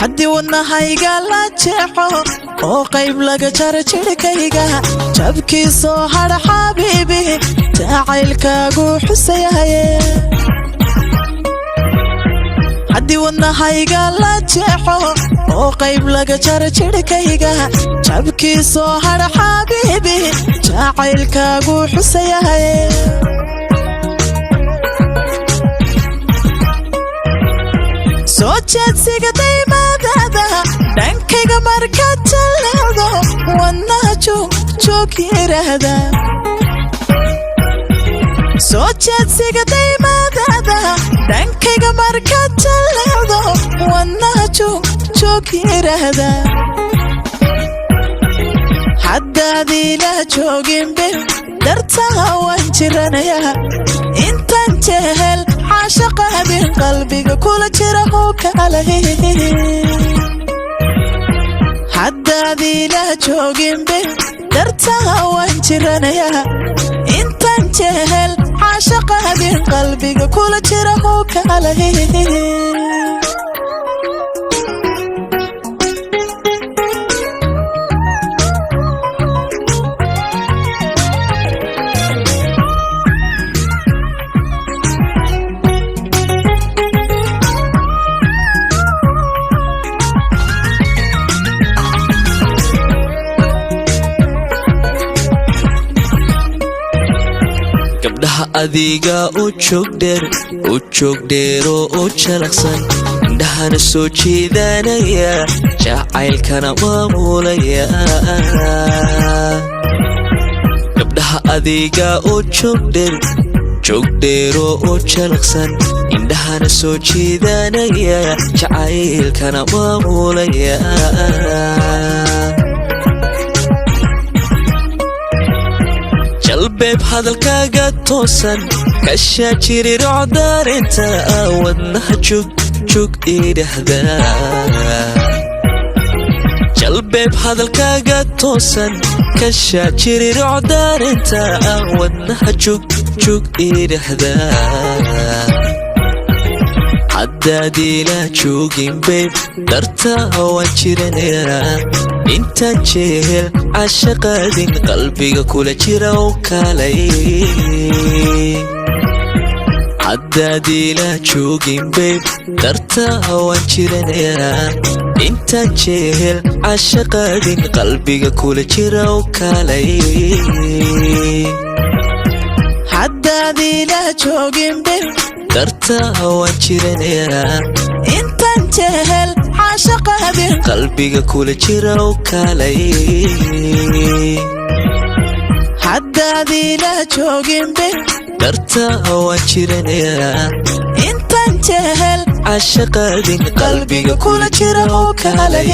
haddii wadnahayga la jeexo oo qayb laga jaro jidhkayga jabkii soo hadha xabiibi jacaylkaagu xusayahaye haddii wadnahayga la jeexo oo qayb laga jaro jidhkayga jabkii soo hadha xabiibi jacaylkaagu xusayahaye soo jeedsiga daymaadaada dhankayga markaad jaleecdo wadnaha joog yiraahda soo jeedsiga daymaadaada dhankayga markaad jaleecdo wadnaha joog yiraahda haddaadii la jooginbe dartaha waan jiranayaa intaan jehel caashaqaadin qalbiga kula jira oo kale haddaadii la jooginbe dartaha waan jiranayaa intaan jehel caashaqaadin qalbiga kula jira oo kale gabdhaha adiga u joog dheero oo jalaqsan indhahana soo jeedanaya jacaylkana maamulaya gabdhaha adiga u joog dheero oo jalaqsan indhahana soo jeedanaya jacaylkana maamulaya jalbeeb hadalkaaga toosan kashaa jiri rocdaarinta wadnaha joog idhahda jalbeeb hadalkaaga toosan kashaa jiri rocdaarinta wadnaha joog idhahda haddaadii la joogin beeb dartaa waan jiranayaa intaan jehel caashaqaadin qalbiga kula jira oo kalay haddaadii la joogin beeb dartaa waan jiranayaa intaan jehel caashaqaadin qalbiga kula jira oo kalay haddaadii la joogin beeb dartaa waan jiranayaa intaan jehel caashaqaadin qalbiga kula jira oo kalay haddaadii la jooginbe dartaa waan jiranayaa intaan jehel caashaqaadin qalbiga kula jira oo kalay